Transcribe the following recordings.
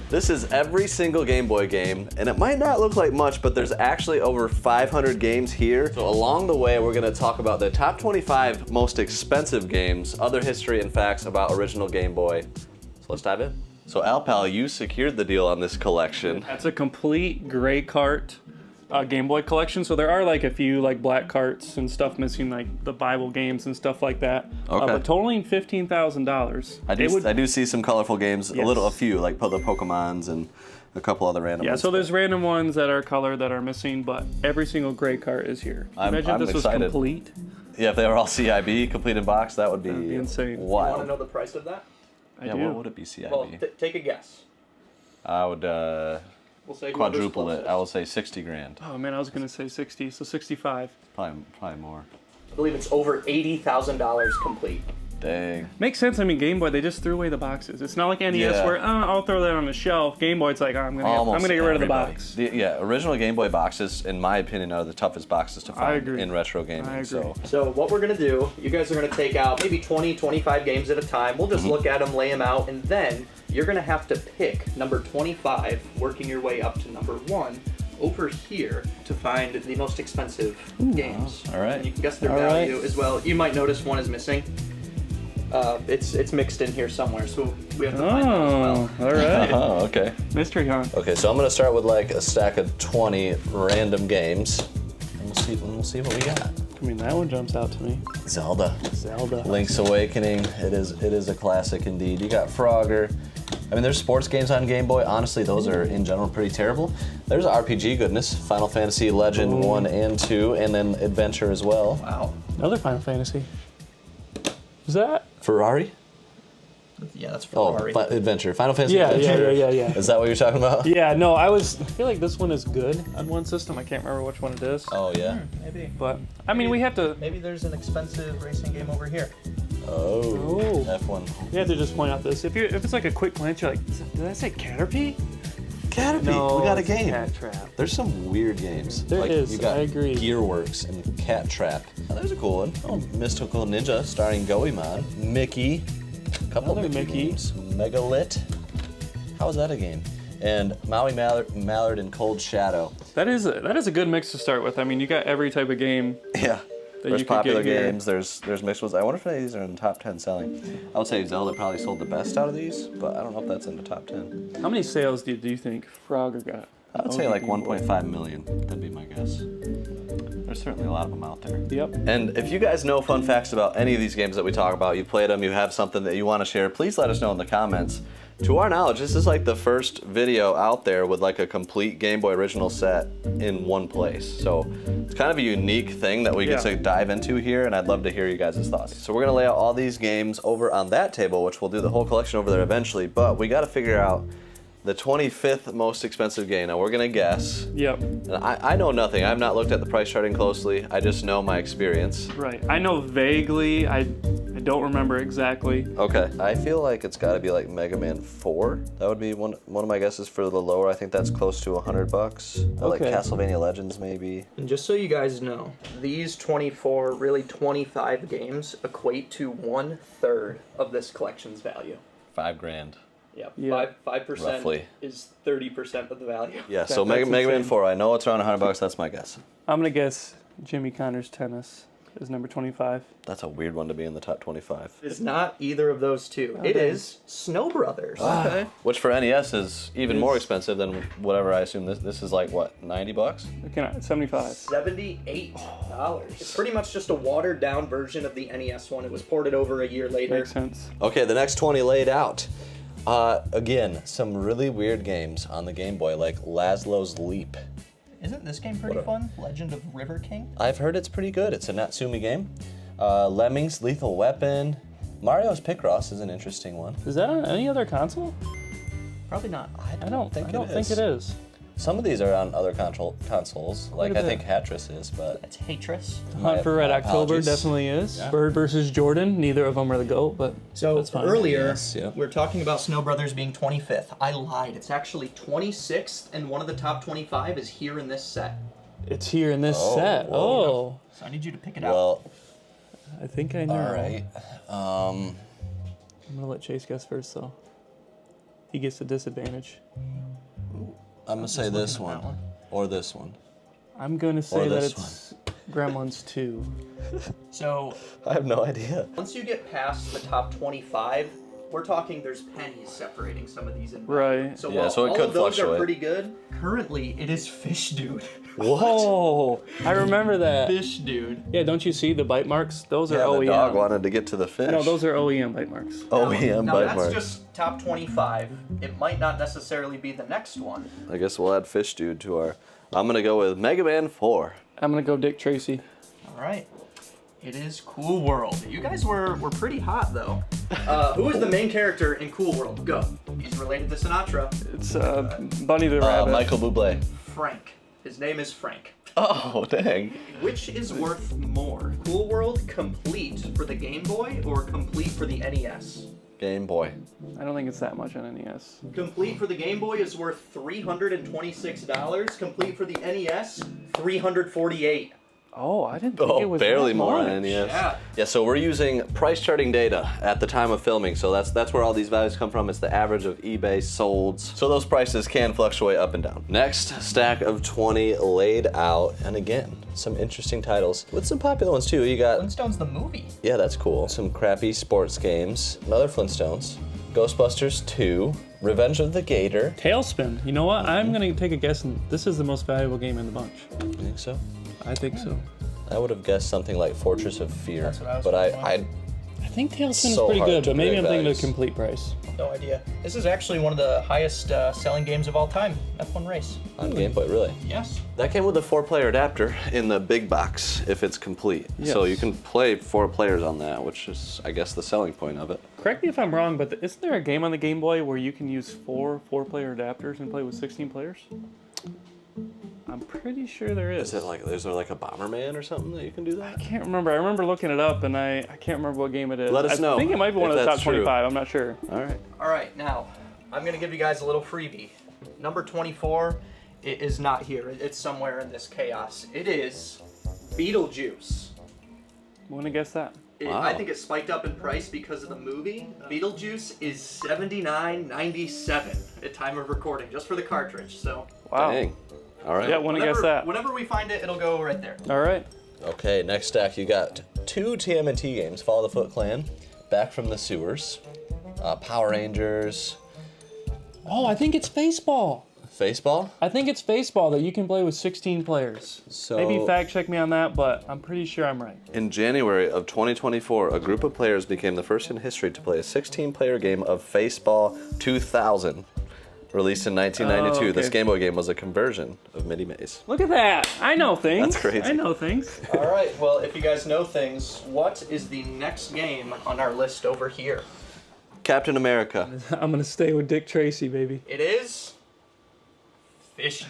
This is every single Game Boy game, and it might not look like much, but there's actually over 500 games here. So along the way, we're gonna talk about the top 25 most expensive games, other history and facts about original Game Boy. So let's dive in. So Alpal, you secured the deal on this collection. That's a complete gray cart Game Boy collection. So there are like a few like black carts and stuff missing, like the Bible games and stuff like that. Okay. But totaling $15,000. I do see some colorful games, Yes. a few, like the Pokemons and a couple other random Yeah, ones. so there's random ones that are colored that are missing, but every single gray cart is here. Imagine I'm this excited. was complete. Yeah, if they were all CIB, complete in box, that would be That'd be insane. You want to wild. know the price of that? I Yeah, do. what would it be CIB? Well, take a guess. I would We'll say quadruple whoever's it. I will say 60 grand. Oh man, I was gonna say 60, so 65. Probably more. I believe it's over $80,000 complete. Dang. Makes sense. I mean, Game Boy, they just threw away the boxes. It's not like NES Yeah. where I'll throw that on the shelf. Game Boy, it's like I'm gonna Almost get rid of the everybody. box. Yeah, original Game Boy boxes, in my opinion, are the toughest boxes to find agree. in retro gaming. I agree. So So what we're going to do, you guys are going to take out maybe 20, 25 games at a time. We'll just look at them, lay them out, and then you're going to have to pick number 25, working your way up to number 1 over here to find the most expensive games. all right. And you can guess their All value right. as well. You might notice one is missing. It's mixed in here somewhere, so we have to find that as well. Oh, all right. Oh, okay. Mystery hunt. Okay, so I'm gonna start with like a stack of 20 random games, and we'll see what we got. I mean, that one jumps out to me. Zelda. Zelda. Link's Awakening. It is a classic indeed. You got Frogger. I mean, there's sports games on Game Boy. Honestly, those are in general pretty terrible. There's RPG goodness. Final Fantasy Legend 1 and 2, and then Adventure as well. Wow. Another Final Fantasy. Is that? Ferrari? Yeah, that's Oh, Ferrari. Adventure. Final Fantasy Yeah, Adventure. yeah. Is that what you're talking about? Yeah, no, I feel like this one is good on one system. I can't remember which one it is. Oh, yeah. Maybe. But, I mean, we have to Maybe there's an expensive racing game over here. Oh, F1. we have to just point out this. If it's like a quick glance, you're like, did I say Caterpie? Caterpie. No, we got a it's game. Cat Trap. There's some weird games. There is, You got I agree. Gearworks and Cat Trap. Oh, there's a cool one. Oh, Mystical Ninja starring Goemon. Mickey. A couple Another of Mickey Mickey. games. Megalith. How is that a game? And Maui Mallard and Cold Shadow. That is a good mix to start with. I mean, you got every type of game. Yeah. That There's you could popular get here. games, there's mixed ones. I wonder if any of these are in the top 10 selling. I would say Zelda probably sold the best out of these, but I don't know if that's in the top 10. How many sales do you think Frogger got? I would say like 1.5 million. That'd be my guess. There's certainly a lot of them out there. Yep. And if you guys know fun facts about any of these games that we talk about, you played them, you have something that you want to share, please let us know in the comments. To our knowledge, this is like the first video out there with like a complete Game Boy original set in one place. So it's kind of a unique thing that we get to dive into here, and I'd love to hear you guys' thoughts. So we're gonna lay out all these games over on that table, which we'll do the whole collection over there eventually, but we gotta figure out the 25th most expensive game. Now we're gonna guess. Yep. And I know nothing. I've not looked at the price charting closely. I just know my experience. Right. I know vaguely. I don't remember exactly. Okay. I feel like it's got to be like Mega Man 4. That would be one of my guesses for the lower. I think that's close to $100. Like Okay. Castlevania Legends maybe. And just so you guys know, these 24, really 25 games equate to 1/3 of this collection's value. $5,000. Yep. Yeah. 5% Roughly. is 30% of the value. Yeah. So That's Mega Man insane. 4. I know it's around $100. That's my guess. I'm gonna guess Jimmy Connor's Tennis is number 25. That's a weird one to be in the top 25. It's not either of those two. It Okay. is Snow Brothers. Okay. Which for NES is even It more is. expensive than whatever I assume this is like what, $90? 75. $78. It's pretty much just a watered down version of the NES one. It was ported over a year later. Makes sense. Okay, the next 20 laid out. Again, some really weird games on the Game Boy, like Laszlo's Leap. Isn't this game pretty fun? Legend of River King? I've heard it's pretty good. It's a Natsumi game. Lemmings, Lethal Weapon. Mario's Picross is an interesting one. Is that on any other console? Probably not. I don't think it is. Some of these are on other consoles. Like at I that. think Hatris is, but It's Hatris. Hunt for Red my October apologies. definitely is. Bird versus Jordan. Neither of them are the GOAT, but So that's fine. earlier, Yes, yeah. we were talking about Snow Brothers being 25th. I lied. It's actually 26th, and one of the top 25 is here in this set. It's here in this Oh, set. whoa. Oh, So I need you to pick it out. well, I think I know. all right. I'm gonna let Chase guess first, though. he gets the disadvantage. I'm gonna say this one, or this one. I'm gonna say that this it's Gremlins 2. So I have no idea. once you get past the top 25, we're talking there's pennies separating some of these in value. Right. So Yeah, while so it all could of those fluctuate. are pretty good, currently it is Fish Dude. What? Oh, I remember that. Fish Dude. Yeah, don't you see the bite marks? Those are Yeah, OEM. the dog wanted to get to the fish. No, those are OEM bite marks. OEM Now bite that's marks. just top 25. It might not necessarily be the next one. I guess we'll add Fish Dude to our. I'm gonna go with Mega Man 4. I'm gonna go Dick Tracy. All right. It is Cool World. You guys were pretty hot though. Who is the main character in Cool World? Go. He's related to Sinatra. It's Bunny the Rabbit. Michael Bublé. Frank. His name is Frank. Oh, dang. Which is worth more? Cool World Complete for the Game Boy or Complete for the NES? Game Boy. I don't think it's that much on NES. Complete for the Game Boy is worth $326. Complete for the NES, $348. Oh, I didn't think it Oh, was barely that more much. on NES. Yeah. Yeah, so we're using price charting data at the time of filming. So that's where all these values come from. It's the average of eBay solds. So those prices can fluctuate up and down. Next, stack of 20 laid out. And again, some interesting titles with some popular ones too. You got, Flintstones the movie. yeah, that's cool. Some crappy sports games. Another Flintstones. Ghostbusters 2. Revenge of the Gator. Tailspin. You know what? I'm gonna take a guess, and this is the most valuable game in the bunch. You think so? I think so. I would have guessed something like Fortress of Fear. That's what I was but thinking. I think Tailspin So is pretty hard good, to but maybe I'm predict thinking the values. complete price. No idea. This is actually one of the highest selling games of all time. F1 Race. on Game Boy, really. Yes. That came with a 4-player adapter in the big box if it's complete. So Yes. you can play 4 players on that, which is, I guess, the selling point of it. Correct me if I'm wrong, but isn't there a game on the Game Boy where you can use 4-player adapters and play with 16 players? I'm pretty sure there is. Is there like a Bomberman or something that you can do that? I can't remember. I remember looking it up, and I can't remember what game it is. Let us know I think it might be one if of the top that's true. 25. I'm not sure. All right. All right, now I'm gonna give you guys a little freebie. Number 24, it is not here. It's somewhere in this chaos. It is Beetlejuice. Want to guess that? Wow. I think it spiked up in price because of the movie. Beetlejuice is $79.97 at time of recording, just for the cartridge. So Wow. Dang. All right. Yeah, want to guess that? whenever we find it, it'll go right there. All right. Okay, next stack, you got 2 TMNT games. Follow the Foot Clan, Back from the Sewers, Power Rangers, Oh, I think it's Faceball. Faceball. I think it's Faceball that you can play with 16 players. So Maybe fact check me on that, but I'm pretty sure I'm right. in January of 2024, a group of players became the first in history to play a 16-player game of Faceball 2000. Released in 1992, Oh, okay. this Game Boy game was a conversion of Mini Maze. Look at that. I know things. That's crazy. I know things. All right, well, if you guys know things, what is the next game on our list over here? Captain America. I'm going to stay with Dick Tracy, baby. It is Fish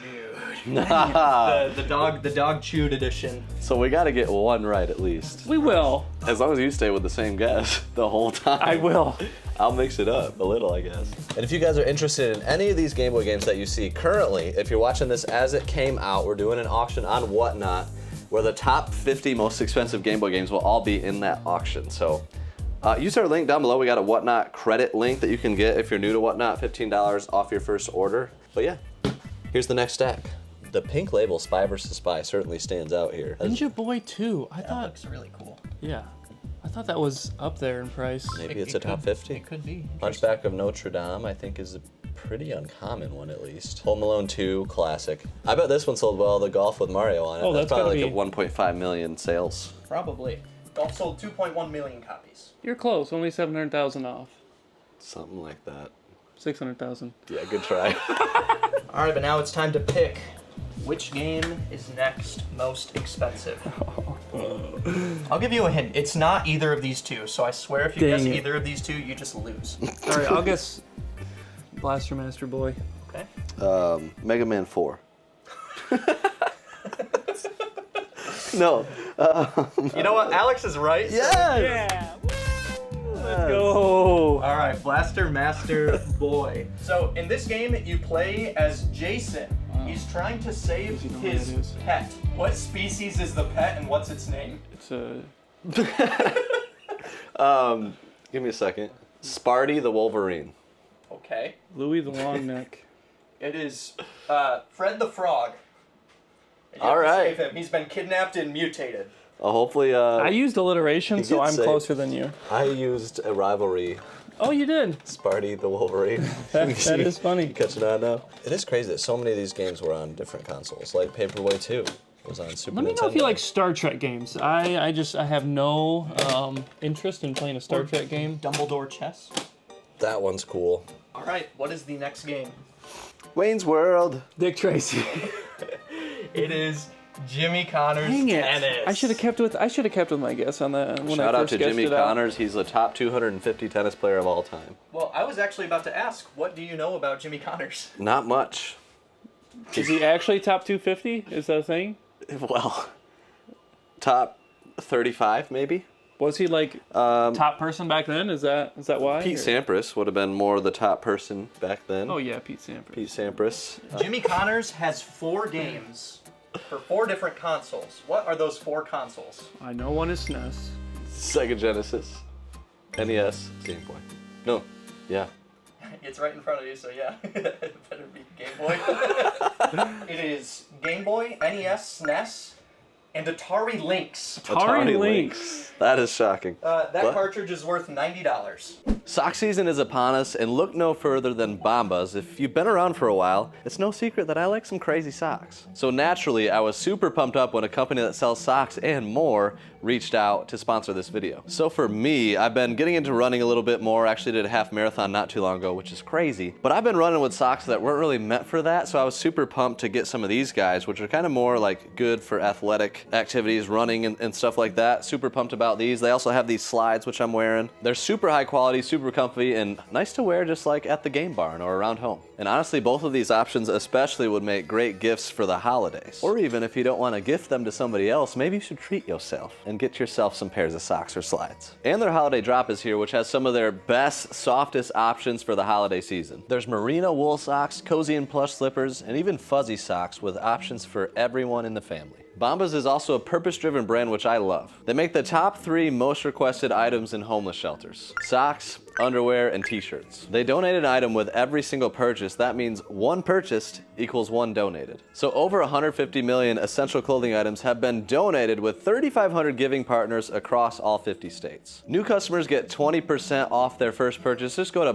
Dude. the dog chewed edition. So we got to get one right at least. We will. As long as you stay with the same guess the whole time. I will. I'll mix it up a little, I guess. And if you guys are interested in any of these Game Boy games that you see currently, if you're watching this as it came out, we're doing an auction on Whatnot, where the top 50 most expensive Game Boy games will all be in that auction. So use our link down below. We got a Whatnot credit link that you can get if you're new to Whatnot, $15 off your first order. But yeah, here's the next stack. The pink label Spy vs. Spy certainly stands out here. Ninja Boy 2. I That thought, looks really cool. yeah. I thought that was up there in price. Maybe it's a top 50. It could be. Hunchback of Notre Dame, I think, is a pretty uncommon one at least. Home Alone 2, classic. I bet this one sold well, the Golf with Mario on it. Oh, that's probably gotta like a 1.5 million sales. Probably. Golf sold 2.1 million copies. You're close. Only 700,000 off. Something like that. 600,000. Yeah, good try. All right, but now it's time to pick which game is next most expensive. I'll give you a hint. It's not either of these two, so I swear if you Dang guess it. either of these two, you just lose. All right, I'll guess Blaster Master Boy. Okay? Mega Man 4. No. You know what? Alex is right. Yeah. Let's go. All right, Blaster Master Boy. So in this game, you play as Jason. He's trying to save Does he know what his it is? pet. What species is the pet, and what's its name? It's a. Give me a second. Sparty the Wolverine. Okay. Louis the Long Neck. It is Fred the Frog. You All have to right. save him. He's been kidnapped and mutated. Hopefully, I used alliteration, so did I'm say- closer than you. I used a rivalry. Oh, you did. Sparty the Wolverine. That is funny. Catching on now. It is crazy that so many of these games were on different consoles. Like Paperboy 2 was on Super Nintendo. Let me know if you like Star Trek games. I have no interest in playing a Star Trek game. Dumbledore chess. That one's cool. All right, what is the next game? Wayne's World. Dick Tracy. It is Jimmy Connors Dang it! Tennis. I should have kept with my guess on that when Shout I out first to guessed Jimmy it out. Connors. He's the top 250 tennis player of all time. Well, I was actually about to ask, what do you know about Jimmy Connors? Not much. Is he actually top 250? Is that a thing? Well, top 35 maybe. Was he like top person back then? Is that why? Pete or- Sampras would have been more the top person back then. Oh yeah, Pete Sampras. Pete Sampras. Jimmy Connors has 4 games for 4 different consoles. What are those 4 consoles? I know one is SNES. Sega Genesis. NES. Game Boy. No. Yeah. It's right in front of you, so yeah. It better be Game Boy. It is Game Boy, NES, SNES, and Atari Lynx. Atari Lynx. That is shocking. That What? cartridge is worth $90. Sock season is upon us, and look no further than Bombas. If you've been around for a while, it's no secret that I like some crazy socks. So naturally, I was super pumped up when a company that sells socks and more reached out to sponsor this video. So for me, I've been getting into running a little bit more. Actually did a half marathon not too long ago, which is crazy. But I've been running with socks that weren't really meant for that, so I was super pumped to get some of these guys, which are kind of more like good for athletic activities, running and stuff like that. Super pumped about these. They also have these slides, which I'm wearing. They're super high quality, super comfy, and nice to wear just like at the game barn or around home. And honestly, both of these options especially would make great gifts for the holidays. Or even if you don't want to gift them to somebody else, maybe you should treat yourself and get yourself some pairs of socks or slides. And their holiday drop is here, which has some of their best, softest options for the holiday season. There's merino wool socks, cozy and plush slippers, and even fuzzy socks with options for everyone in the family. Bombas is also a purpose-driven brand which I love. They make the top 3 most requested items in homeless shelters: socks, underwear, and t-shirts. They donate an item with every single purchase. That means 1 purchased equals 1 donated. So over 150 million essential clothing items have been donated with 3,500 giving partners across all 50 states. New customers get 20% off their first purchase. Just go to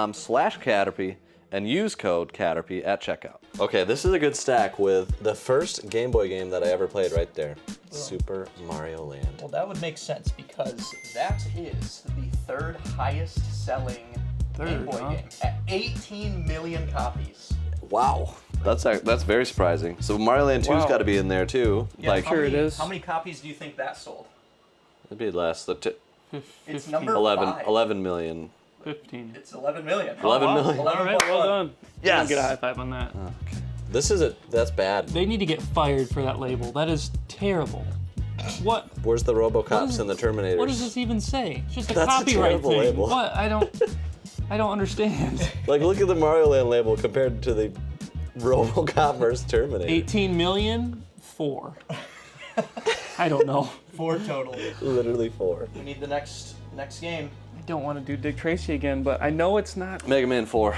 bombas.com/Caterpie and use code Caterpie at checkout. Okay, this is a good stack with the first Game Boy game that I ever played right there. Super Mario Land. Well, that would make sense because that is the 3rd highest selling Game Boy game at 18 million copies. Wow. That's very surprising. So Mario Land 2's Wow. got to be in there too. Yeah, Like, how Sure many, it is. How many copies do you think that sold? it'd be less. It's number 11 million. 15. It's 11 million. 11 wow. million. All right, well done. Yes. Get a high five on that. That's bad. They need to get fired for that label. That is terrible. What? Where's the RoboCops is- and the Terminators? What does this even say? It's just a That's a copyright terrible thing. label. What? I don't understand. Like, look at the Mario Land label compared to the RoboCop versus Terminator. 18 million? 4. I don't know. 4 total. Literally 4. We need the next game. I don't want to do Dick Tracy again, but I know it's not. Mega Man 4.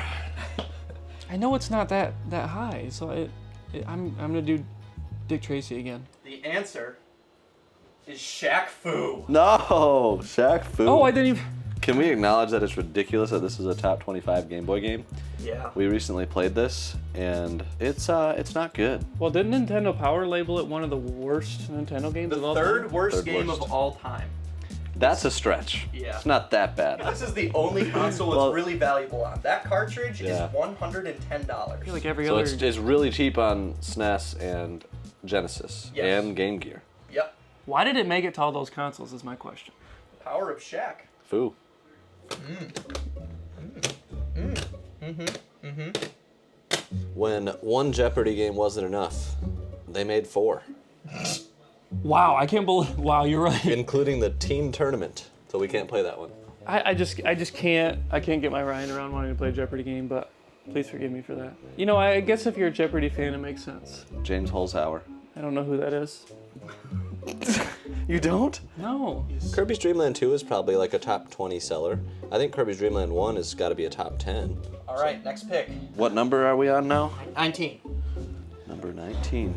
I know it's not that high, so I'm gonna do Dick Tracy again. The answer is Shaq Fu. No, Shaq Fu. Oh, I didn't even. Can we acknowledge that it's ridiculous that this is a top 25 Game Boy game? Yeah. We recently played this, and it's not good. Well, didn't Nintendo Power label it one of the worst Nintendo games of The all 3rd time? worst Third game worst. of all time. That's a stretch. Yeah. It's not that bad. This is the only console Well- it's really valuable on. That cartridge Yeah. is $110. I feel like every So other. it's really cheap on SNES and Genesis Yes. and Game Gear. Yep. Why did it make it to all those consoles? Is my question. Power of Shaq. Foo. When one Jeopardy game wasn't enough, they made 4, Wow, I can't believe. Wow, you're right. including the team tournament. So we can't play that one. I just can't. I can't get my mind around wanting to play a Jeopardy game, but please forgive me for that. You know, I guess if you're a Jeopardy fan, it makes sense. James Holzhauer. I don't know who that is. You don't? No. Kirby's Dream Land 2 is probably like a top 20 seller. I think Kirby's Dream Land 1 has got to be a top 10. All right, next pick. What number are we on now? 19. Number 19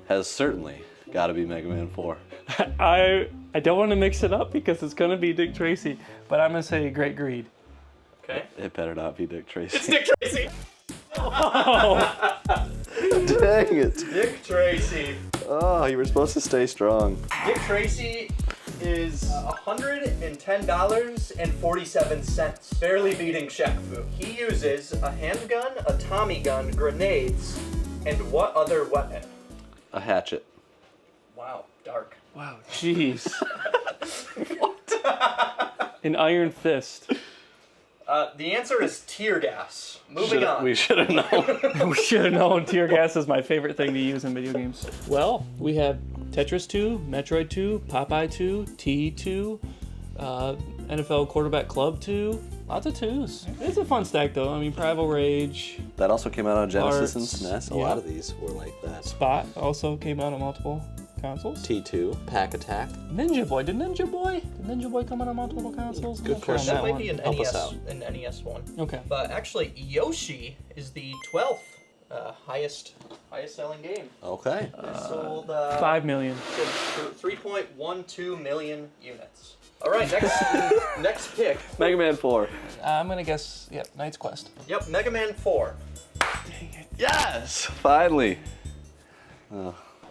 has certainly got to be Mega Man 4. I don't want to mix it up because it's gonna be Dick Tracy, but I'm gonna say Great Greed. Okay. It better not be Dick Tracy. It's Dick Tracy. Oh, Dang it. Dick Tracy. Oh, you were supposed to stay strong. Dick Tracy is $110.47, barely beating Shaq Fu. He uses a handgun, a Tommy gun, grenades, and what other weapon? A hatchet. Wow, dark. wow, jeez. An iron fist. The answer is tear gas. Moving on. We should have known. We should have known tear gas is my favorite thing to use in video games. Well, we have Tetris 2, Metroid 2, Popeye 2, T2, NFL Quarterback Club 2. Lots of twos. It's a fun stack though. I mean, Primal Rage, That also came out on Genesis and Arts, SNES. A yeah. lot of these were like that. Spot also came out on multiple consoles. T2, Pack Attack. Ninja Boy. Did Ninja Boy come out on multiple consoles? Good I'm not sure on question. That might one. be an Help us NES, out. an NES one. Okay. But actually, Yoshi is the 12th highest selling game. Okay. It sold 5 million. 3.12 million units. All right, next pick. Mega Man 4. I'm gonna guess, yep, Knight's Quest. Yep, Mega Man 4. Yes! Finally.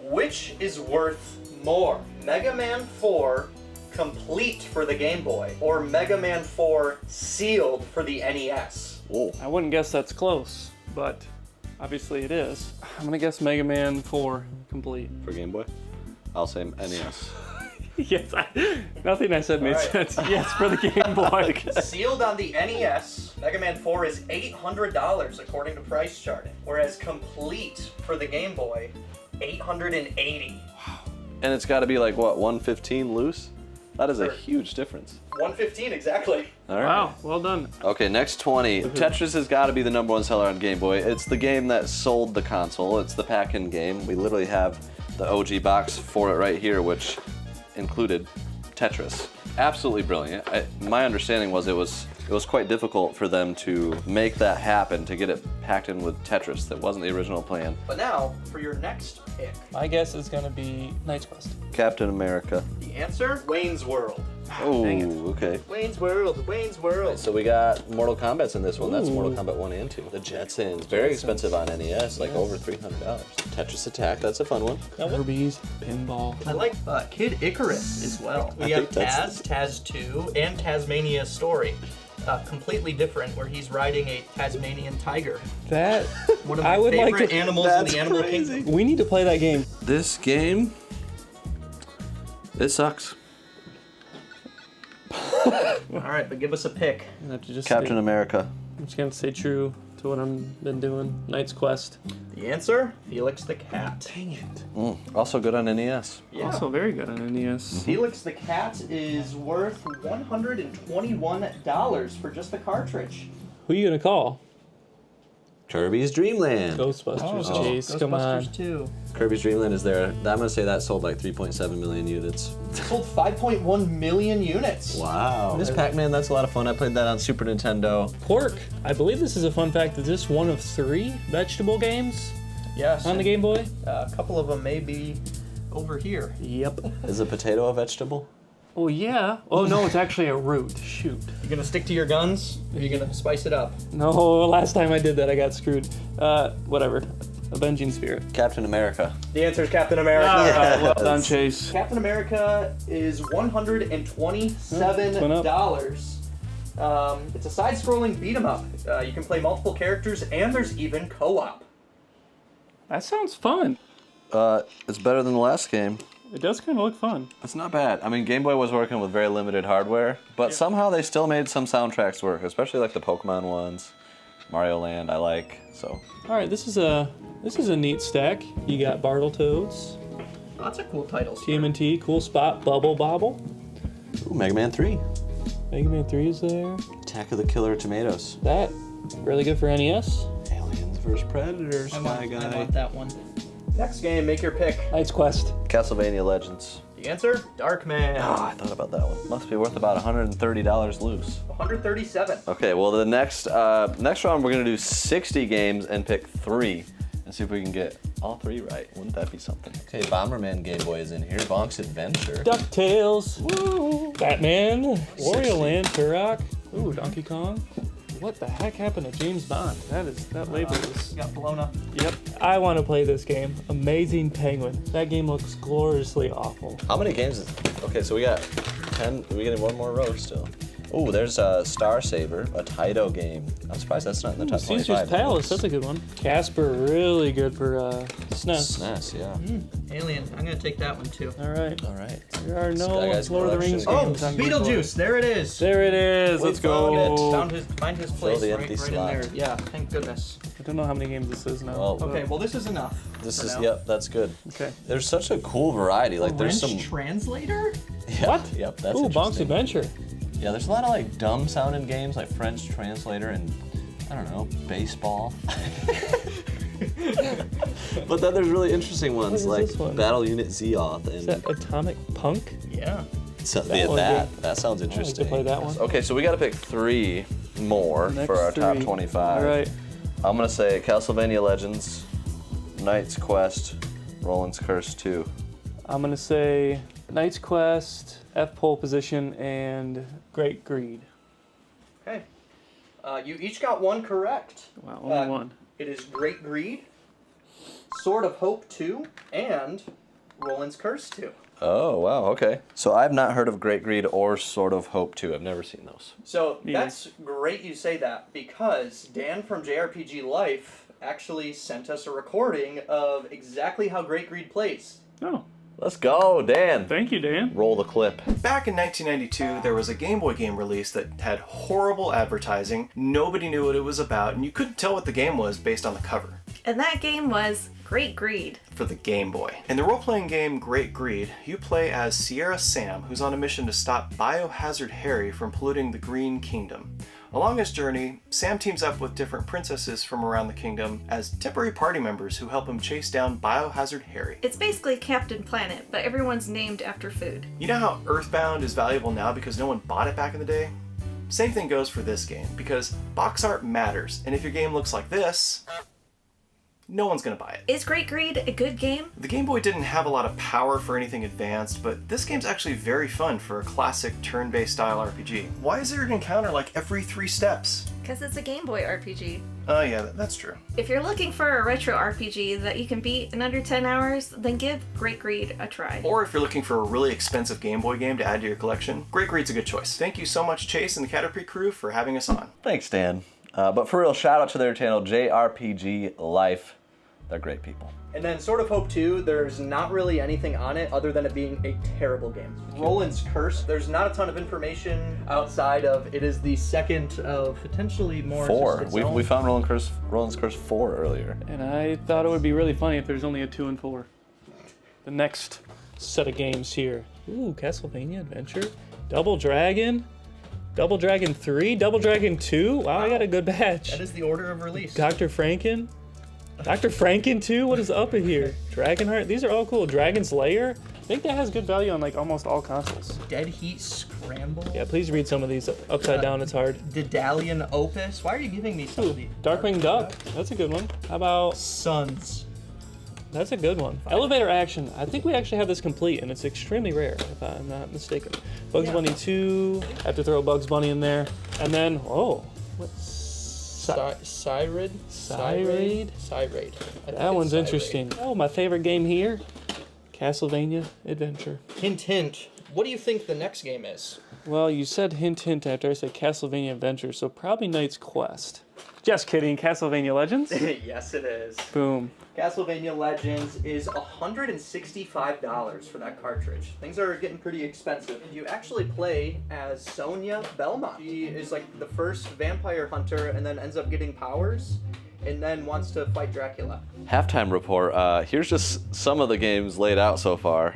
Which is worth more? Mega Man 4 complete for the Game Boy or Mega Man 4 sealed for the NES? Whoa. I wouldn't guess that's close, but obviously it is. I'm gonna guess Mega Man 4 complete. For Game Boy? I'll say NES. Yes, nothing I said made All right. sense. Yes, for the Game Boy. Sealed on the NES, Mega Man 4 is $800 according to Price Charting, whereas complete for the Game Boy, $880. And it's got to be like, what, 115 loose? That is a Sure. huge difference. 115 exactly. All right. Wow, well done. Okay, next 20. Tetris has got to be the number one seller on Game Boy. It's the game that sold the console. It's the pack-in game. We literally have the OG box for it right here, which included Tetris. Absolutely brilliant. My understanding was it was quite difficult for them to make that happen, to get it packed in with Tetris. That wasn't the original plan. But now, for your next pick, My guess is gonna be Knight's Quest. Captain America. the answer, Wayne's World. Oh, Dang it. okay. Wayne's World, Wayne's World. So we got Mortal Kombat's in this one. That's Ooh. Mortal Kombat 1 and 2. The Jetsons. Very expensive on NES, like over $300. Tetris Attack, that's a fun one. Kirby's Pinball. I like Kid Icarus as well. We I have think that's- Taz 2, and Tasmania Story. Completely different, where he's riding a Tasmanian tiger. That One of my I would favorite like to. animals in That's the animal crazy. kingdom. We need to play that game. This game, it sucks. All right, but give us a pick. I have to just Captain stay, America. I'm just gonna stay true to what I've been doing. Knight's Quest. The answer, Felix the Cat. Dang it. Also good on NES. Yeah. Also very good on NES. Felix the Cat is worth $121 for just the cartridge. Who are you gonna call? Kirby's Dream Land. Ghostbusters. Chase. Come on. Ghostbusters 2. Kirby's Dream Land is there. I'm gonna say that sold like 3.7 million units. Sold 5.1 million units. Wow. This Pac-Man, that's a lot of fun. I played that on Super Nintendo. Pork. I believe this is a fun fact. Is this one of 3 vegetable games Yes. on the Game Boy? A couple of them may be over here. Yep. Is a potato a vegetable? Oh yeah. Oh no, it's actually a root. Shoot. You gonna stick to your guns? Or you gonna spice it up? No, last time I did that, I got screwed. Whatever. Avenging Spirit. Captain America. The answer is Captain America. All right, well done, Chase. Captain America is $127. It's a side-scrolling beat 'em up. You can play multiple characters, and there's even co-op. That sounds fun. It's better than the last game. It does kind of look fun. It's not bad. I mean, Game Boy was working with very limited hardware, but somehow they still made some soundtracks work, especially like the Pokemon ones. Mario Land, I like, so. All right, this is a neat stack. You got Bartletoads, Lots of cool titles here. TMNT, Cool Spot, Bubble Bobble. Ooh, Mega Man 3. Mega Man 3 is there. Attack of the Killer Tomatoes. That really good for NES. Aliens vs. Predators, I Sky want Guy. that one. Next game, make your pick. Knight's Quest. Castlevania Legends. The The answer, Darkman. Ah, I thought about that one. Must be worth about $130 loose. 137. Okay, well the next round we're gonna do 60 games and pick 3 and see if we can get all 3 right. Wouldn't that be something? Okay, Bomberman Game Boy is in here. Bonk's Adventure. DuckTales. Woo. Batman. Wario Land. Turok. Ooh, Donkey Kong. What the heck happened to James Bond? That label is... Got blown up. Yep. I want to play this game. Amazing Penguin. That game looks gloriously awful. How many games is Okay, so we got 10. We getting one more row still. Oh, there's a Star Saver, a Taito game. I'm surprised that's not in the top 25. Caesar's Palace, that's a good one. Casper, really good for SNES. SNES, yeah. Alien, I'm gonna take that one too. All right. There are no That guy's Lord of the Rings collection. games. on Game Boy. Beetlejuice, there it is. There it is. Let's go. Find his place the right empty in slot. there. Yeah, thank goodness. I don't know how many games this is now. Well, Okay, well this is enough. This for is, now. yep, that's good. Okay. There's such a cool variety. Like, there's Wrench some. translator? Yeah, What? Yep, that's Ooh, Bonk's interesting. Adventure. Yeah, there's a lot of like dumb sounding games like French Translator and I don't know, baseball. But then there's really interesting ones is like this one? Battle Unit Zeoth Is and that Atomic Punk? Yeah. so, that yeah, one that sounds I'd like to interesting. play that one. Okay, so we got to pick 3 more Next for our top 3. 25. All right. I'm gonna say Castlevania Legends, Knight's Quest, Roland's Curse 2. I'm going to say Knight's Quest, F Pole Position, and Great Greed. Okay. You each got one correct. Wow, only one. It is Great Greed, Sword of Hope 2, and Roland's Curse 2. Oh wow, okay. So I've not heard of Great Greed or Sword of Hope 2. I've never seen those. So Neither. that's great you say that, because Dan from JRPG Life actually sent us a recording of exactly how Great Greed plays. Oh, Let's go, Dan. thank you, Dan. Roll the clip. Back in 1992, there was a Game Boy game released that had horrible advertising. Nobody knew what it was about, and you couldn't tell what the game was based on the cover. And that game was Great Greed. For the Game Boy. In the role-playing game Great Greed, you play as Sierra Sam, who's on a mission to stop Biohazard Harry from polluting the Green Kingdom. Along his journey, Sam teams up with different princesses from around the kingdom as temporary party members who help him chase down Biohazard Harry. It's basically Captain Planet, but everyone's named after food. You know how Earthbound is valuable now because no one bought it back in the day? Same thing goes for this game, because box art matters, and if your game looks like this, no one's gonna buy it. Is Great Greed a good game? The Game Boy didn't have a lot of power for anything advanced, but this game's actually very fun for a classic turn-based style RPG. Why is there an encounter like every 3 steps? Because it's a Game Boy RPG. Oh yeah, that's true. If you're looking for a retro RPG that you can beat in under 10 hours, then give Great Greed a try. Or if you're looking for a really expensive Game Boy game to add to your collection, Great Greed's a good choice. Thank you so much, Chase and the Caterpie crew, for having us on. Thanks, Dan. But for real, shout out to their channel, JRPG Life. They're great people. And then Sword of Hope 2, there's not really anything on it other than it being a terrible game. Roland's Curse, there's not a ton of information outside of it is the second of potentially more. 4. just its We own. found Roland's Curse 4 earlier. And I thought it would be really funny if there's only a 2 and 4. The next set of games here. Ooh, Castlevania Adventure. Double Dragon. Double Dragon 3. Double Dragon 2. Wow, I got a good batch. That is the order of release. Dr. Franken. Dr. Franken 2? What is up in here? Dragonheart? These are all cool. Dragon's Lair? I think that has good value on like almost all consoles. Dead Heat Scramble. Yeah, please read some of these upside down. It's hard. Dedalian Opus. Why are you giving me some of these? Darkwing Duck. That's a good one. How about... Sons. That's a good one. Elevator Action. I think we actually have this complete, and it's extremely rare, if I'm not mistaken. Bugs Bunny 2. I have to throw Bugs Bunny in there. And then, oh, what's... Cyrade? Cyrade? Cyrade. That one's interesting. Oh, my favorite game here. Castlevania Adventure. Hint, hint. What do you think the next game is? Well, you said hint, hint after I said Castlevania Adventure, so probably Knight's Quest. Just kidding. Castlevania Legends? Yes, it is. Boom. Castlevania Legends is $165 for that cartridge. Things are getting pretty expensive. You actually play as Sonia Belmont. She is like the first vampire hunter and then ends up getting powers and then wants to fight Dracula. Halftime report. Here's just some of the games laid out so far.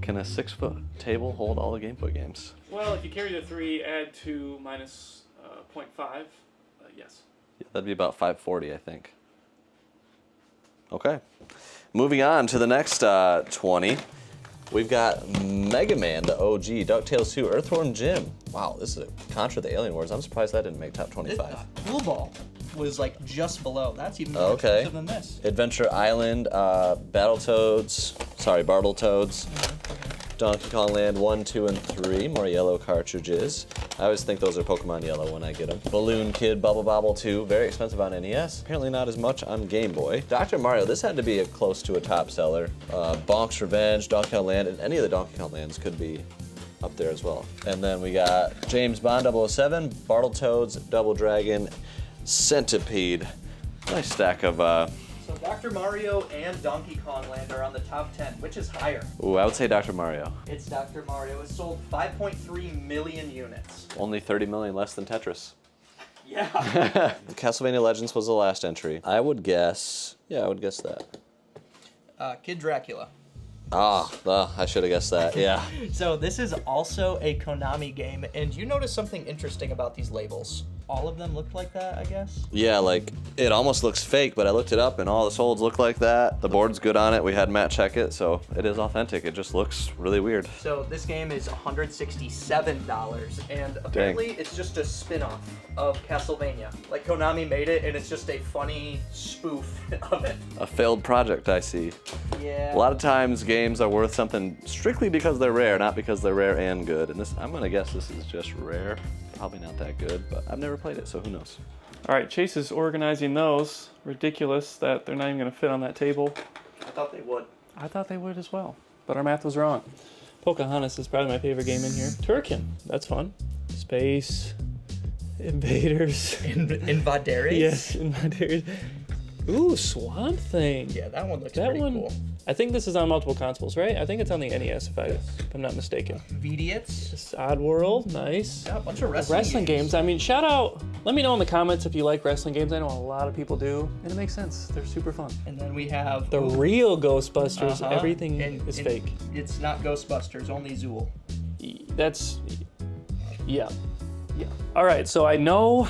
Can a 6-foot table hold all the Game Boy games? Well, if you carry the 3, add 2 minus 0.5, yes. Yeah, that'd be about 540, I think. Okay. Moving on to the next 20. We've got Mega Man, the OG, DuckTales 2, Earthworm Jim. Wow, this is a Contra the Alien Wars. I'm surprised that didn't make top 25. Pool Ball was like just below. That's even more Okay. expensive than this. Adventure Island, Battletoads, Donkey Kong Land 1, 2, and 3, more yellow cartridges. I always think those are Pokemon Yellow when I get them. Balloon Kid, Bubble Bobble 2, very expensive on NES. Apparently not as much on Game Boy. Dr. Mario, this had to be close to a top seller. Bonk's Revenge, Donkey Kong Land, and any of the Donkey Kong Lands could be up there as well. And then we got James Bond 007, Bartletoads, Double Dragon, Centipede. Nice stack of So Dr. Mario and Donkey Kong Land are on the top 10. Which is higher? Ooh, I would say Dr. Mario. It's Dr. Mario. It sold 5.3 million units. Only 30 million less than Tetris. Yeah. Castlevania Legends was the last entry. I would guess that. Kid Dracula. I should have guessed that, yeah. So this is also a Konami game, and you notice something interesting about these labels. All of them look like that, I guess? Yeah, like, it almost looks fake, but I looked it up and all the solds look like that. The board's good on it. We had Matt check it, so it is authentic. It just looks really weird. So this game is $167, and apparently it's just a spin-off of Castlevania. Like, Konami made it, and it's just a funny spoof of it. A failed project, I see. Yeah. A lot of times games are worth something strictly because they're rare, not because they're rare and good. And this, I'm gonna guess this is just rare. Probably not that good, but I've never played it, so who knows? All right, Chase is organizing those. Ridiculous that they're not even going to fit on that table. I thought they would. I thought they would as well, but our math was wrong. Pocahontas is probably my favorite game in here. Turrican, that's fun. Space Invaders. Invaders? Yes, Invaders. Ooh, Swamp Thing. Yeah, that one looks That pretty one, cool. I think this is on multiple consoles, right? I think it's on the NES if I'm not mistaken. Vidiots. Oddworld, nice. Yeah, a bunch of Wrestling games. I mean, shout out. Let me know in the comments if you like wrestling games. I know a lot of people do, and it makes sense. They're super fun. And then we have The real Ghostbusters. Uh-huh. Everything And is fake. It's not Ghostbusters, only Zool. That's, yeah. All right, so I know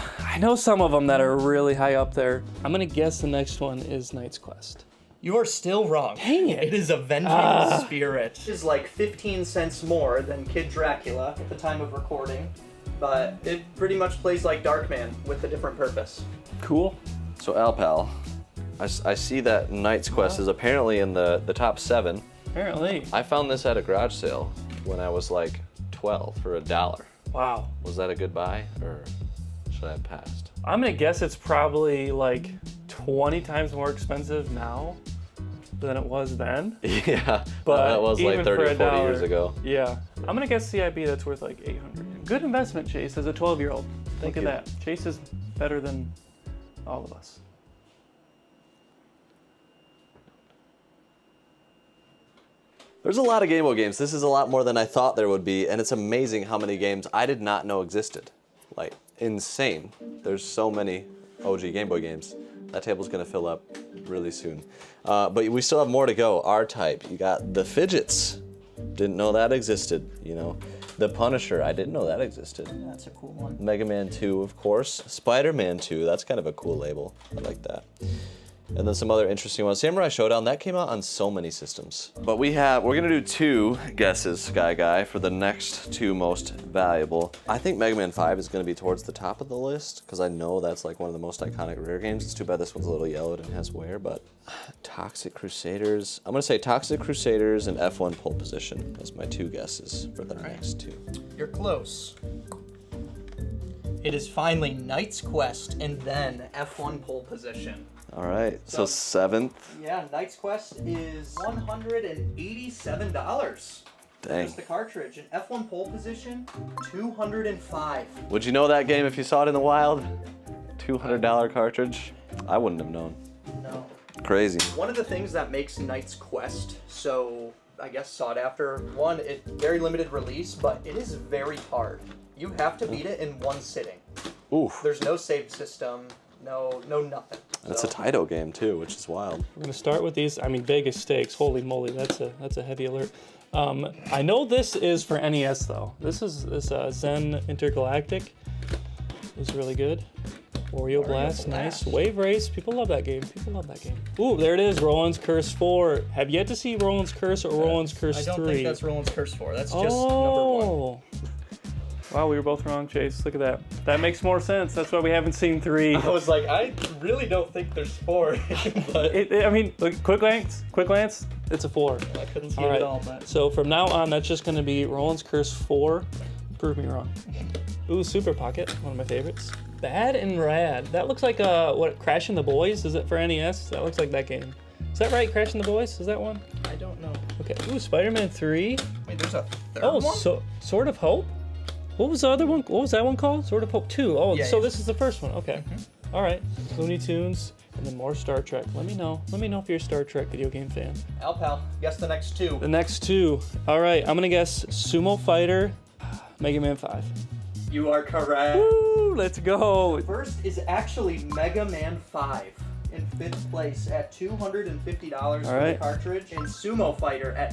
some of them that are really high up there. I'm gonna guess the next one is Knight's Quest. You are still wrong. Dang it. It is Avenging Spirit. It is like 15 cents more than Kid Dracula at the time of recording, but it pretty much plays like Darkman with a different purpose. Cool. So Alpal, I see that Knight's Quest is apparently in the top 7. Apparently. I found this at a garage sale when I was like 12 for $1. Wow. Was that a good buy, or should I have passed? I'm gonna guess it's probably like 20 times more expensive now than it was then. Yeah, But that was like even 30 for or 40 years $1, ago. Yeah. I'm gonna guess CIB that's worth like 800. Good investment, Chase, as a 12-year-old. Think of you. that. Chase is better than all of us. There's a lot of Game Boy games. This is a lot more than I thought there would be, and it's amazing how many games I did not know existed. Like, insane. There's so many OG Game Boy games. That table's gonna fill up really soon. But we still have more to go. R-Type, you got the Fidgets. Didn't know that existed, you know. The Punisher, I didn't know that existed. That's a cool one. Mega Man 2, of course. Spider-Man 2, that's kind of a cool label. I like that. And then some other interesting ones. Samurai Showdown, that came out on so many systems. But we're gonna do 2 guesses, Sky Guy, for the next 2 most valuable. I think Mega Man 5 is gonna be towards the top of the list, because I know that's like one of the most iconic Rare games. It's too bad this one's a little yellowed and has wear, but Toxic Crusaders. I'm gonna say Toxic Crusaders and F1 Pole Position. That's my 2 guesses for the next 2. You're close. It is finally Knight's Quest and then F1 Pole Position. All right, so 7th. Yeah, Knight's Quest is $187. Dang. Just the cartridge. And F1 Pole Position, $205. Would you know that game if you saw it in the wild? $200 cartridge? I wouldn't have known. No. Crazy. One of the things that makes Knight's Quest so, I guess, sought after, one, it's very limited release, but it is very hard. You have to beat it in one sitting. Oof. There's no save system, no nothing. That's So- a Taito game too, which is wild. We're gonna start with these. I mean, Vegas Stakes. Holy moly, that's a heavy alert. I know this is for NES though. This Zen Intergalactic is really good. Wario Blast, nice. Wave Race, people love that game. Ooh, there it is, Roland's Curse 4. Have yet to see Roland's Curse or Roland's Curse 3. I don't think that's Roland's Curse 4. That's just number 1. Wow, we were both wrong, Chase. Look at that. That makes more sense. That's why we haven't seen 3. I was like, I really don't think there's 4. But I mean, look, quick glance, it's a 4. I couldn't see All it right. at all. But So from now on, that's just going to be Roland's Curse 4. Prove me wrong. Ooh, Super Pocket, one of my favorites. Bad and Rad. That looks like Crashing the Boys? Is it for NES? That looks like that game. Is that right? Crashing the Boys? Is that one? I don't know. Okay. Ooh, Spider-Man 3. Wait, there's a third Oh, one? Sword of Hope? What was the other one? What was that one called? Sword of Hope 2. Oh, Yeah, so yeah. this is the first one. Okay. All right. Looney Tunes, and then more Star Trek. Let me know. Let me know if you're a Star Trek video game fan. Alpal, guess the next 2. The next 2. All right. I'm going to guess Sumo Fighter, Mega Man 5. You are correct. Woo! Let's go. First is actually Mega Man 5 in 5th place at $250 for right. the cartridge, and Sumo Fighter at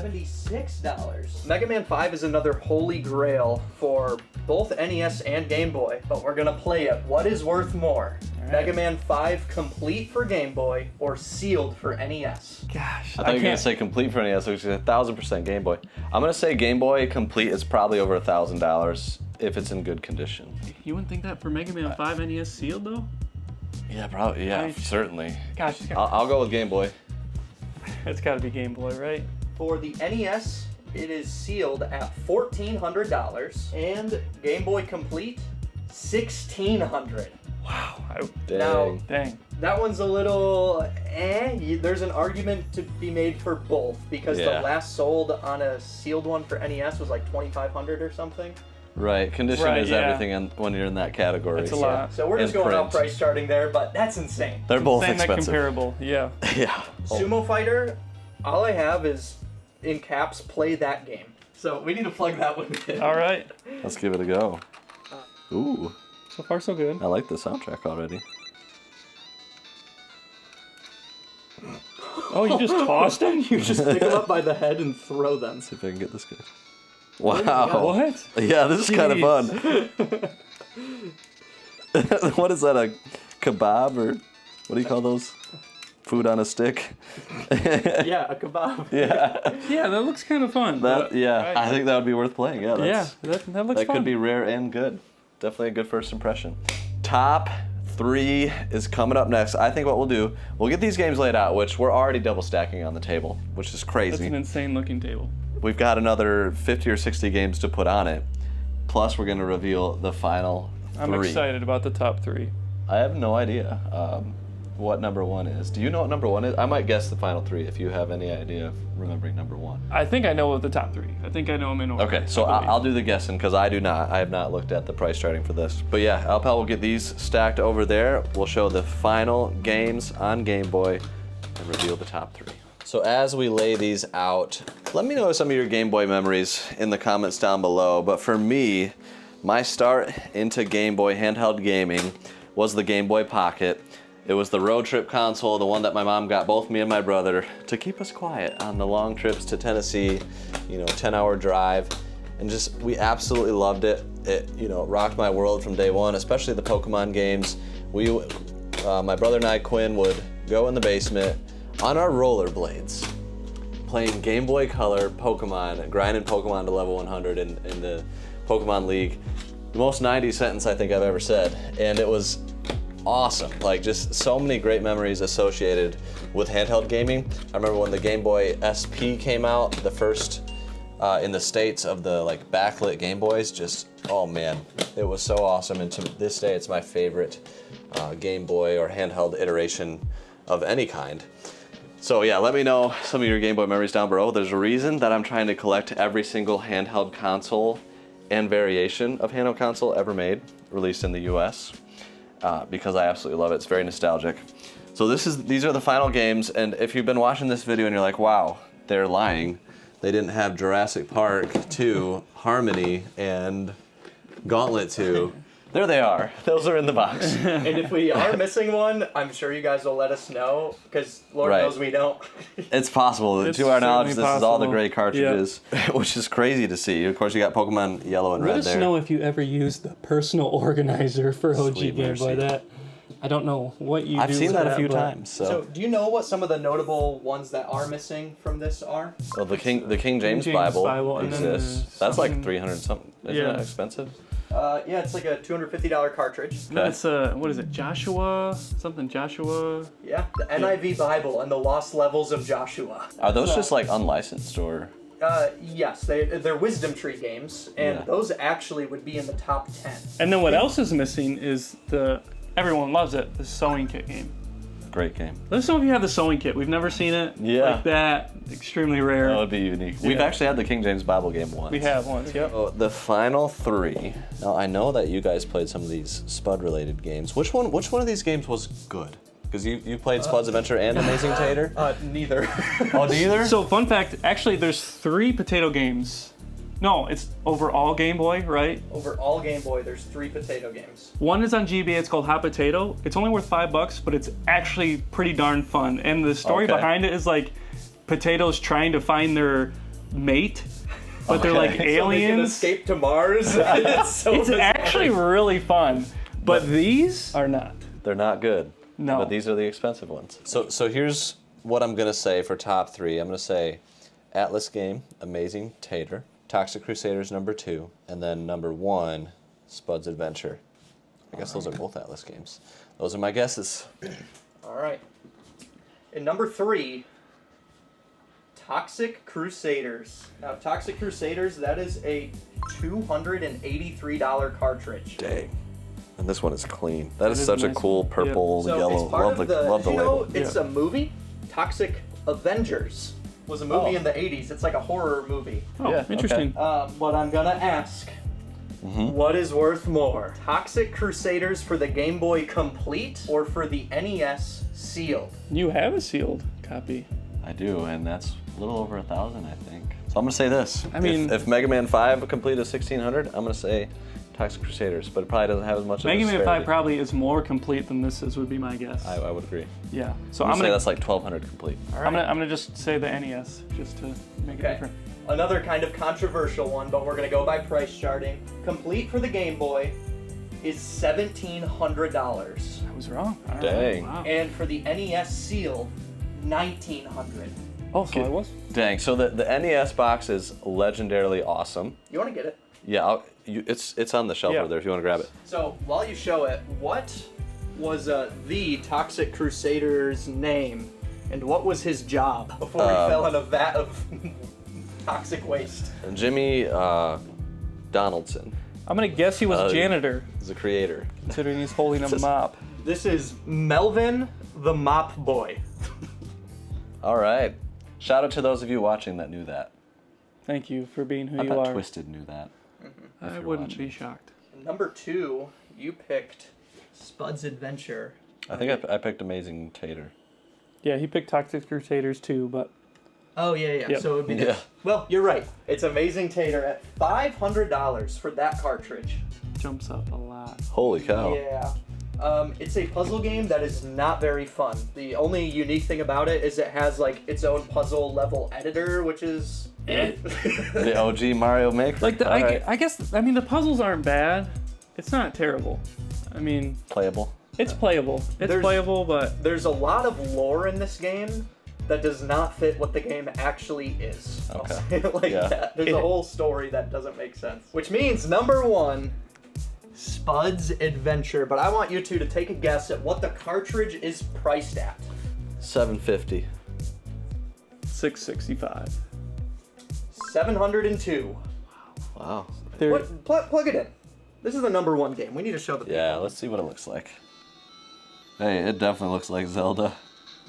$276. Mega Man 5 is another holy grail for both NES and Game Boy, but we're gonna play it. What is worth more? right. Mega Man 5 complete for Game Boy or sealed for NES? Gosh. I thought you were gonna say complete for NES, which is 1,000% Game Boy. I'm gonna say Game Boy complete is probably over $1,000 if it's in good condition. You wouldn't think that for Mega Man 5 NES sealed, though? Yeah, probably. Yeah, Right. certainly. Gosh, I'll go with Game Boy. it's got to be Game Boy, right? For the NES, it is sealed at $1,400, and Game Boy Complete, $1,600. Wow. Dang. Now, Dang. that one's a little There's an argument to be made for both, because Yeah. the last sold on a sealed one for NES was like $2,500 or something. Right, condition Right, is yeah. everything when you're in that category. That's a lot. So we're just In going out print. price starting there, but that's insane. They're both Saying that expensive. comparable, yeah. Yeah. Sumo Fighter, all I have is, in caps, play that game. So we need to plug that one in. All right. Let's give it a go. Ooh, So far, so good. I like the soundtrack already. Oh, you just tossed him? You just pick them up by the head and throw them. See if I can get this good. Wow. What? Yeah, this is kind of Jeez. fun. What is that, a kebab or what do you call those? Food on a stick? Yeah, a kebab. Yeah. Yeah, that looks kind of fun. That, but- yeah, right. I think that would be worth playing. Yeah, Yeah, that's, that looks that fun. could be rare and good. Definitely a good first impression. Top 3 is coming up next. I think what we'll do, we'll get these games laid out, which we're already double stacking on the table, which is That's crazy. an insane looking table. We've got another 50 or 60 games to put on it. Plus, we're going to reveal the final 3. I'm excited about the top 3. I have no idea what number 1 is. Do you know what number 1 is? I might guess the final 3 if you have any idea of remembering number 1. I think I know what the top 3. I think I know them in order. Okay, so I believe. I'll do the guessing because I do not. I have not looked at the price charting for this. But yeah, Alpal will get these stacked over there. We'll show the final games on Game Boy and reveal the top 3. So as we lay these out, let me know some of your Game Boy memories in the comments down below. But for me, my start into Game Boy handheld gaming was the Game Boy Pocket. It was the road trip console, the one that my mom got both me and my brother to keep us quiet on the long trips to Tennessee, 10-hour drive. And just, we absolutely loved it. It, rocked my world from day one, especially the Pokemon games. My brother and I, Quinn, would go in the basement on our rollerblades, playing Game Boy Color Pokemon, grinding Pokemon to level 100 in the Pokemon League. The most 90s sentence I think I've ever said. And it was awesome. Like, just so many great memories associated with handheld gaming. I remember when the Game Boy SP came out, the first in the States of the backlit Game Boys, just, oh man, it was so awesome. And to this day, it's my favorite Game Boy or handheld iteration of any kind. So yeah, let me know some of your Game Boy memories down below. There's a reason that I'm trying to collect every single handheld console and variation of handheld console ever made, released in the US, because I absolutely love it. It's very nostalgic. So these are the final games, and if you've been watching this video and you're like, wow, they're lying, they didn't have Jurassic Park 2, Harmony, and Gauntlet 2, There they are. Those are in the box. And if we are missing one, I'm sure you guys will let us know, because Lord Right. knows we don't. It's possible. It's to our knowledge, this certainly is all the possible. great cartridges, which is crazy to see. Of course, you got Pokemon Yellow and Let Red us there. know if you ever used the personal organizer for OG Sweet Game mercy. Boy. That I don't know what you do. I've seen with that a few but times. So, do you know what some of the notable ones that are missing from this are? Well, the King James, James Bible, Bible, and then exists. the That's like something- 300 something. Isn't Yeah. that expensive? Yeah, it's like a $250 cartridge. No, it's what is it? Joshua? Something Joshua? Yeah, the NIV Bible and the Lost Levels of Joshua. Are those just like unlicensed or? Yes, they're Wisdom Tree games, and Yeah. those actually would be in the top 10. And then what else is missing is everyone loves it, the sewing kit game. Great game. Let us know if you have the sewing kit. We've never seen it. Yeah. Like that. Extremely rare. That would be unique. We've Yeah. actually had the King James Bible game once. We have once, yep. Oh, the final three. Now I know that you guys played some of these Spud-related games. Which one of these games was good? Because you played Spud's Adventure and Amazing Tater. Neither. Oh, neither. So fun fact, actually there's 3 potato games. No, it's overall Game Boy, right? Over all Game Boy, there's 3 potato games. One is on GBA, it's called Hot Potato. It's only worth $5, but it's actually pretty darn fun. And the story Okay. behind it is like potatoes trying to find their mate, but they're like Okay. So they can aliens. escape to Mars. It's so It's bizarre. actually really fun. But these are not. They're not good. No. But these are the expensive ones. So here's what I'm gonna say for top 3. I'm gonna say Atlas Game, Amazing Tater, Toxic Crusaders number 2, and then number 1, Spud's Adventure. I guess those are both Atlas games. Those are my guesses. All right. And number 3, Toxic Crusaders. Now, Toxic Crusaders, that is a $283 cartridge. Dang. And this one is clean. That is is such a nice. cool purple, So yellow. it's part Love of the the, love the you know, label. it's Yeah. a movie. Toxic Avengers was a movie Oh. in the 80s. It's like a horror movie. Oh, Yeah, interesting. But I'm gonna ask, what is worth more? Toxic Crusaders for the Game Boy Complete or for the NES Sealed? You have a sealed copy. I do, and that's a little over 1,000, I think. So I'm gonna say this. I mean- if Mega Man 5 complete is 1,600, I'm gonna say Toxic Crusaders, but it probably doesn't have as much Mega of a Man 5 disparity. probably is more complete than this is, would be my guess. I would agree. Yeah. So I'm I'm gonna say gonna that's like 1,200 complete. I'm gonna just say the NES just to make it Okay. different. Another kind of controversial one, but we're gonna go by price charting. Complete for the Game Boy is $1,700, I was wrong. All right. Dang. Wow. and for the NES Sealed, $1,900. Oh, so I was. Dang. So the NES box is legendarily awesome. You want to get it? Yeah, it's on the shelf Yeah. over there if you want to grab it. So while you show it, what was the Toxic Crusader's name, and what was his job before he fell in a vat of toxic waste? Jimmy Donaldson I'm gonna guess he was janitor, is the creator. considering he's holding a mop. This is Melvin the Mop Boy. All right. Shout out to those of you watching that knew that. Thank you for being who I you bet are. Twisted knew that. I you're wouldn't watching. be shocked. Number 2, you picked Spud's Adventure. I think I picked Amazing Tater. Yeah, he picked Toxic Crusaders too, but Oh yeah. Yep. So it would be Yeah. Well, you're right. It's Amazing Tater at $500 for that cartridge. jumps up a lot. Holy cow. Yeah. It's a puzzle game that is not very fun. The only unique thing about it is it has like its own puzzle level editor, which is The OG Mario Maker. Like All right. I guess the puzzles aren't bad. It's not terrible. I mean, Playable. it's playable. It's There's- playable, but There's a lot of lore in this game that does not fit what the game actually is. I'll Okay. say it like Yeah. that. There's a whole story that doesn't make sense. Which means number 1, Spud's Adventure. But I want you two to take a guess at what the cartridge is priced at. $750. $665. $702. Wow. There, What? Plug it in. This is the number 1 game. We need to show the people. Yeah, let's see what it looks like. Hey, it definitely looks like Zelda.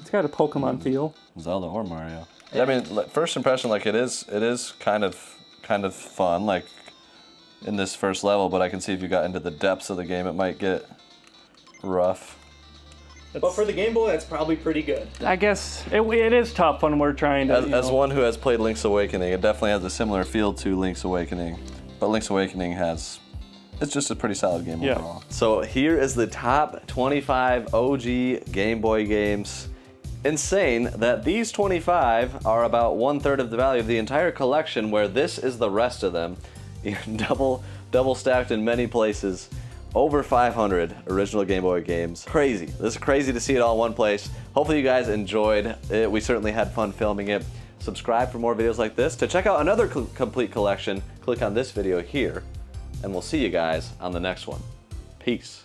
it's got a Pokemon feel. Zelda or Mario. I mean, first impression, like it is kind of fun, like in this first level. But I can see if you got into the depths of the game, it might get rough. But for the Game Boy, that's probably pretty good. I guess it is tough when we're trying to. As one who has played Link's Awakening, it definitely has a similar feel to Link's Awakening. But Link's Awakening has it's just a pretty solid game Yeah. overall. So here is the top 25 OG Game Boy games. Insane that these 25 are about 1/3 of the value of the entire collection, where this is the rest of them. double stacked in many places. Over 500 original Game Boy games. Crazy. This is crazy to see it all in one place. Hopefully you guys enjoyed it. We certainly had fun filming it. Subscribe for more videos like this. To check out another complete collection, click on this video here, and we'll see you guys on the next one. Peace.